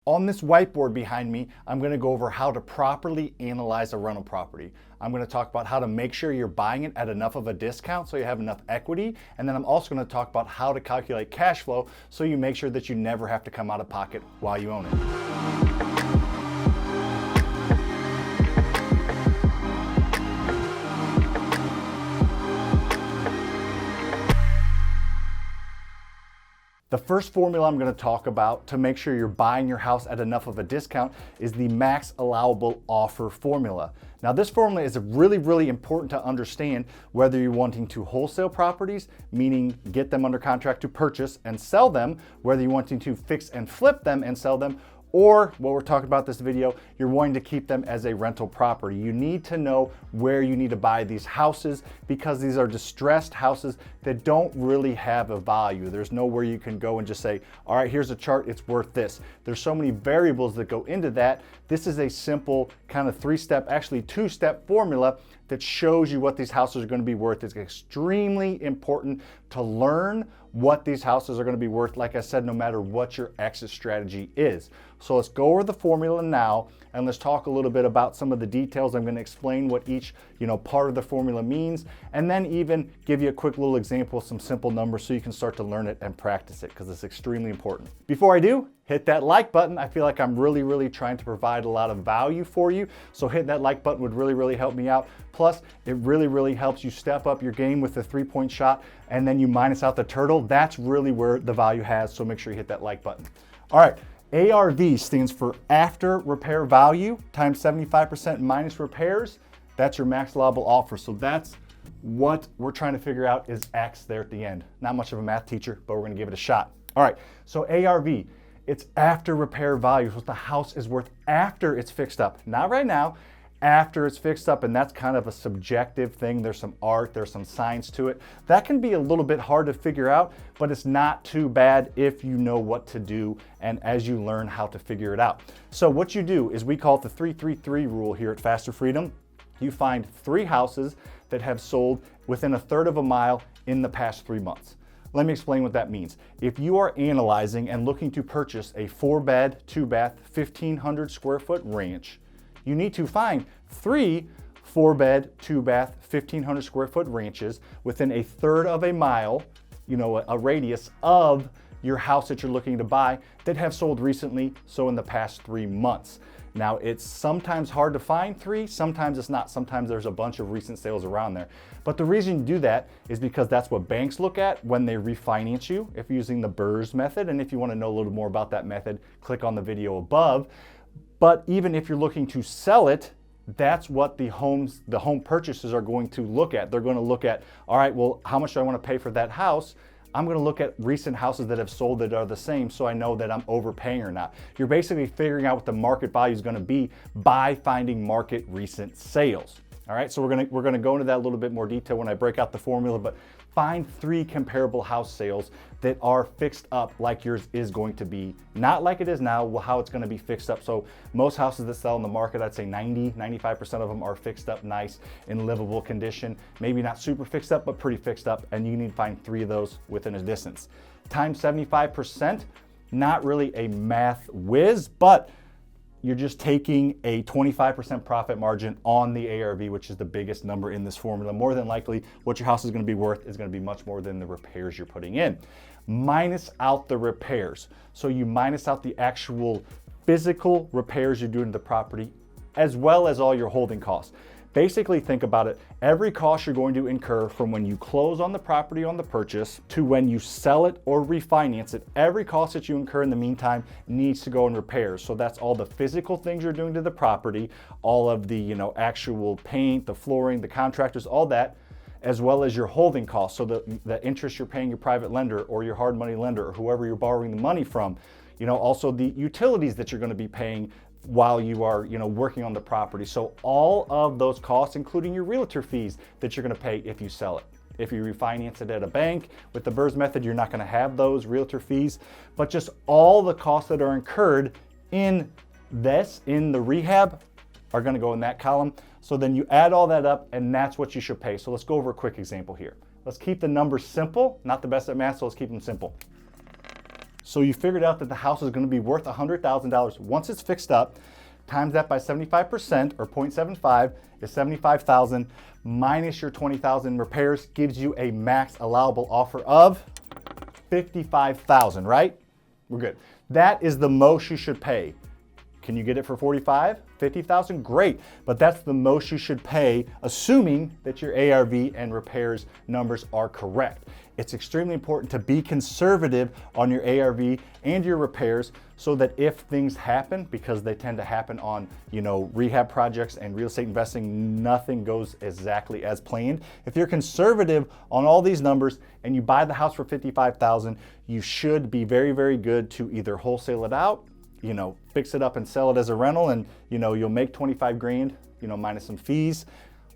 On this whiteboard behind me, I'm going to go over how to properly analyze a rental property. I'm going to talk about how to make sure you're buying it at enough of a discount so you have enough equity. And then I'm also going to talk about how to calculate cash flow so you make sure that you never have to come out of pocket while you own it. The first formula I'm going to talk about to make sure you're buying your house at enough of a discount is the max allowable offer formula. Now this formula is really important to understand whether you're wanting to wholesale properties, meaning get them under contract to purchase and sell them, whether you're wanting to fix and flip them and sell them, or what we're talking about this video, you're wanting to keep them as a rental property. You need to know where you need to buy these houses because these are distressed houses that don't really have a value. There's nowhere you can go and just say, all right, here's a chart, it's worth this. There's so many variables that go into that. This is a simple kind of actually two-step formula that shows you what these houses are going to be worth. It's extremely important to learn what these houses are going to be worth, like I said, no matter what your exit strategy is. So let's go over the formula now and let's talk a little bit about some of the details. I'm going to explain what each part of the formula means, and then even give you a quick little example of some simple numbers so you can start to learn it and practice it, because it's extremely important. Before I do, hit that like button. I feel like I'm really trying to provide a lot of value for you, so hitting that like button would really help me out. Plus, it really helps you step up your game with the 3-point shot, and then you minus out the turtle. That's really where the value has, so make sure you hit that like button. All right, ARV stands for after repair value times 75% minus repairs. That's your max allowable offer. So that's what we're trying to figure out is X there at the end. Not much of a math teacher, but we're gonna give it a shot. All right, so ARV, it's after repair value. What the house is worth after it's fixed up. Not right now, after it's fixed up, and that's kind of a subjective thing. There's some art, there's some science to it. That can be a little bit hard to figure out, but it's not too bad if you know what to do and as you learn how to figure it out. So what you do is we call it the 3-3-3 rule here at Faster Freedom. You find 3 houses that have sold within 1/3 of a mile in the past 3 months. Let me explain what that means. If you are analyzing and looking to purchase a 4-bed, 2-bath, 1,500 square foot ranch, you need to find 3 4-bed, 2-bath, 1,500 square foot ranches within 1/3 of a mile, a radius of your house that you're looking to buy that have sold recently, so in the past 3 months. Now, it's sometimes hard to find 3, sometimes it's not. Sometimes there's a bunch of recent sales around there. But the reason you do that is because that's what banks look at when they refinance you, if you're using the BRRRR method. And if you want to know a little more about that method, click on the video above. But even if you're looking to sell it, that's what the home purchasers are going to look at. They're going to look at, all right, well, how much do I want to pay for that house? I'm going to look at recent houses that have sold that are the same, so I know that I'm overpaying or not. You're basically figuring out what the market value is going to be by finding market recent sales. All right, so we're going to go into that a little bit more detail when I break out the formula, but find 3 comparable house sales that are fixed up like yours is going to be, not like it is now, how it's going to be fixed up. So most houses that sell in the market, I'd say 95% of them are fixed up nice in livable condition. Maybe not super fixed up, but pretty fixed up, and you need to find 3 of those within a distance. Times 75%, not really a math whiz, but you're just taking a 25% profit margin on the ARV, which is the biggest number in this formula. More than likely, what your house is going to be worth is going to be much more than the repairs you're putting in. Minus out the repairs. So you minus out the actual physical repairs you're doing to the property, as well as all your holding costs. Basically, think about it. Every cost you're going to incur from when you close on the property on the purchase to when you sell it or refinance it, every cost that you incur in the meantime needs to go in repairs. So that's all the physical things you're doing to the property, all of the actual paint, the flooring, the contractors, all that, as well as your holding costs. So the interest you're paying your private lender or your hard money lender or whoever you're borrowing the money from, also the utilities that you're going to be paying while you are working on the property. So all of those costs, including your realtor fees that you're going to pay if you sell it. If you refinance it at a bank with the BRRRR method, you're not going to have those realtor fees, but just all the costs that are incurred in the rehab are going to go in that column. So then you add all that up, and that's what you should pay. So let's go over a quick example here. Let's keep the numbers simple. Not the best at math, so let's keep them simple. So you figured out that the house is going to be worth $100,000 once it's fixed up. Times that by 75%, or 0.75 is 75,000, minus your 20,000 repairs gives you a max allowable offer of 55,000, right? We're good. That is the most you should pay. Can you get it for 45, 50,000? Great, but that's the most you should pay, assuming that your ARV and repairs numbers are correct. It's extremely important to be conservative on your ARV and your repairs so that if things happen, because they tend to happen on, rehab projects and real estate investing, nothing goes exactly as planned. If you're conservative on all these numbers and you buy the house for 55,000, you should be very, very good to either wholesale it out, fix it up and sell it as a rental, and you'll make 25 grand, minus some fees.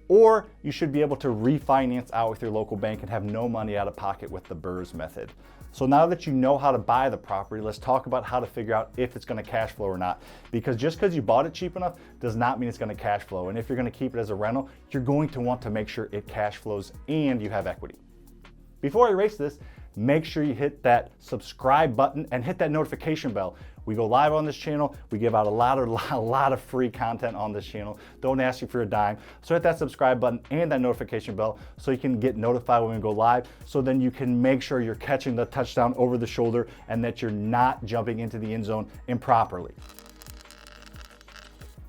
Or you should be able to refinance out with your local bank and have no money out of pocket with the BRRRR method. So now that you know how to buy the property, let's talk about how to figure out if it's going to cash flow or not. Because just because you bought it cheap enough does not mean it's going to cash flow. And if you're going to keep it as a rental, you're going to want to make sure it cash flows and you have equity. Before I erase this, make sure you hit that subscribe button and hit that notification bell. We go live on this channel. We give out a lot of free content on this channel. Don't ask you for a dime. So hit that subscribe button and that notification bell so you can get notified when we go live. So then you can make sure you're catching the touchdown over the shoulder and that you're not jumping into the end zone improperly.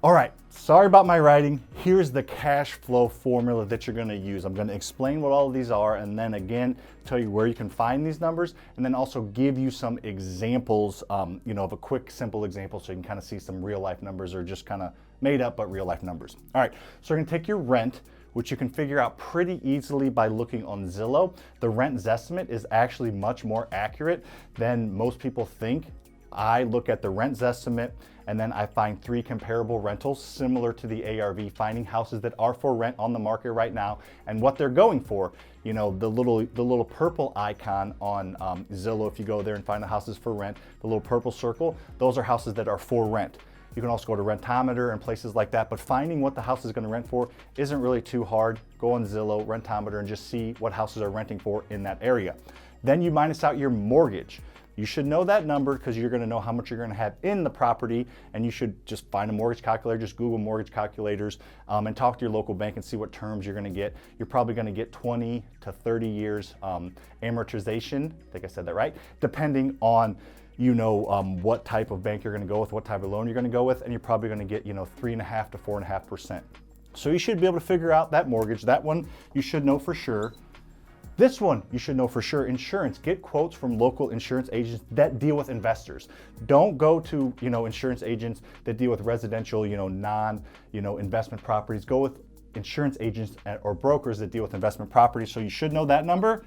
All right, sorry about my writing. Here's the cash flow formula that you're gonna use. I'm gonna explain what all of these are and then again, tell you where you can find these numbers and then also give you some examples, of a quick, simple example so you can kind of see some real life numbers or just kind of made up but real life numbers. All right, so you're gonna take your rent, which you can figure out pretty easily by looking on Zillow. The rent Zestimate is actually much more accurate than most people think. I look at the rent Zestimate and then I find 3 comparable rentals similar to the ARV, finding houses that are for rent on the market right now and what they're going for. The little purple icon on Zillow, if you go there and find the houses for rent, the little purple circle, those are houses that are for rent. You can also go to Rentometer and places like that, but finding what the house is going to rent for isn't really too hard. Go on Zillow, Rentometer, and just see what houses are renting for in that area. Then you minus out your mortgage. You should know that number because you're going to know how much you're going to have in the property, and you should just find a mortgage calculator, just Google mortgage calculators, and talk to your local bank and see what terms you're going to get. You're probably going to get 20 to 30 years amortization, I think I said that right, depending on what type of bank you're going to go with, what type of loan you're going to go with, and you're probably going to get 3.5 to 4.5%. So you should be able to figure out that mortgage. That one you should know for sure. This one you should know for sure. Insurance. Get quotes from local insurance agents that deal with investors. Don't go to insurance agents that deal with residential investment properties. Go with insurance agents or brokers that deal with investment properties. So you should know that number.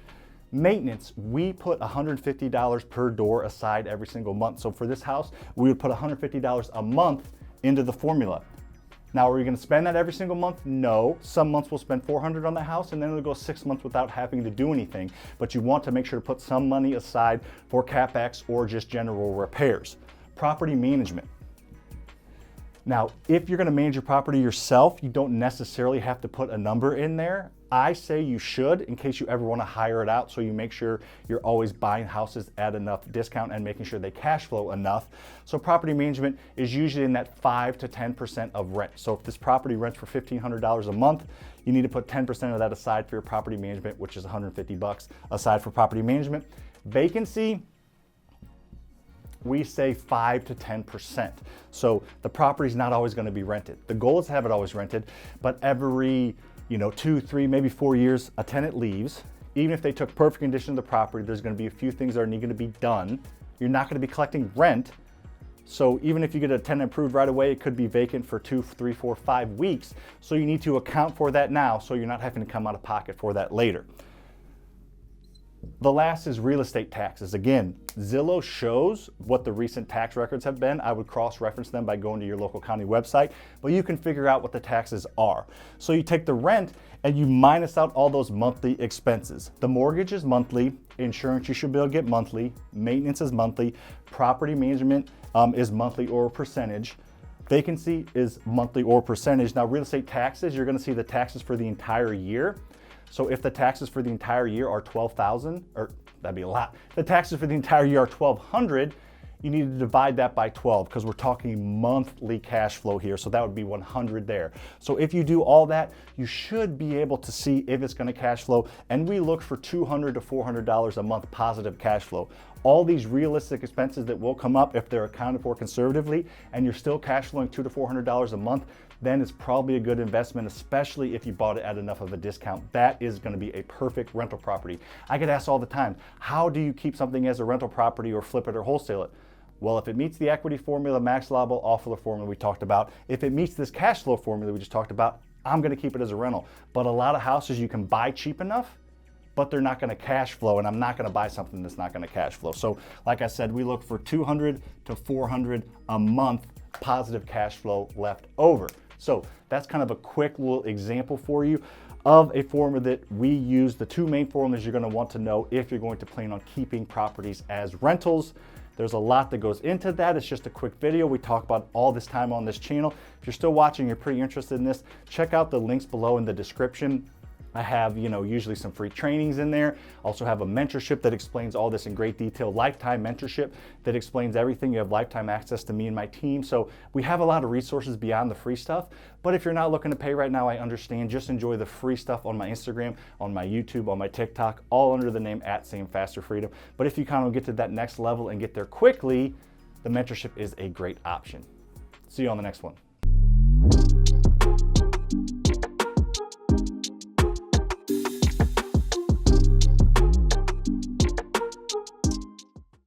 Maintenance, we put $150 per door aside every single month. So for this house, we would put $150 a month into the formula. Now, are we going to spend that every single month? No. Some months we'll spend $400 on the house and then it'll go 6 months without having to do anything. But you want to make sure to put some money aside for CapEx or just general repairs. Property management. Now, if you're going to manage your property yourself, you don't necessarily have to put a number in there. I say you should in case you ever want to hire it out, so you make sure you're always buying houses at enough discount and making sure they cash flow enough. So property management is usually in that 5 to 10% of rent. So if this property rents for $1,500 a month, you need to put 10% of that aside for your property management, which is $150 aside for property management. Vacancy, we say 5 to 10%. So the property's not always going to be rented. The goal is to have it always rented, but every 2, 3, maybe 4 years, a tenant leaves. Even if they took perfect condition of the property, there's going to be a few things that are going to be done. You're not going to be collecting rent. So even if you get a tenant approved right away, it could be vacant for 2, 3, 4, 5 weeks. So you need to account for that now, so you're not having to come out of pocket for that later. The last is real estate taxes. Again, Zillow shows what the recent tax records have been. I would cross-reference them by going to your local county website, but you can figure out what the taxes are. So you take the rent and you minus out all those monthly expenses. The mortgage is monthly, insurance you should be able to get monthly, maintenance is monthly, property management is monthly or a percentage, vacancy is monthly or percentage. Now real estate taxes, you're gonna see the taxes for the entire year. So if the taxes for the entire year are $12,000 or that'd be a lot. The taxes for the entire year are $1,200. You need to divide that by 12 because we're talking monthly cash flow here. So that would be 100 there. So if you do all that, you should be able to see if it's going to cash flow. And we look for $200 to $400 a month positive cash flow. All these realistic expenses that will come up if they're accounted for conservatively and you're still cash flowing $200 to $400 a month, then it's probably a good investment, especially if you bought it at enough of a discount. That is going to be a perfect rental property. I get asked all the time, how do you keep something as a rental property or flip it or wholesale it? Well, if it meets the equity formula, max allowable offer formula we talked about, if it meets this cash flow formula we just talked about, I'm going to keep it as a rental. But a lot of houses you can buy cheap enough, but they're not going to cash flow, and I'm not going to buy something that's not going to cash flow. So like I said, we look for $200 to $400 a month positive cash flow left over. So that's kind of a quick little example for you of a formula that we use. The two main formulas you're going to want to know if you're going to plan on keeping properties as rentals. There's a lot that goes into that. It's just a quick video. We talk about all this time on this channel. If you're still watching, you're pretty interested in this, check out the links below in the description. I have, usually some free trainings in there. Also have a mentorship that explains all this in great detail, lifetime mentorship that explains everything. You have lifetime access to me and my team. So we have a lot of resources beyond the free stuff. But if you're not looking to pay right now, I understand. Just enjoy the free stuff on my Instagram, on my YouTube, on my TikTok, all under the name @SamFasterFreedom. But if you kind of get to that next level and get there quickly, the mentorship is a great option. See you on the next one.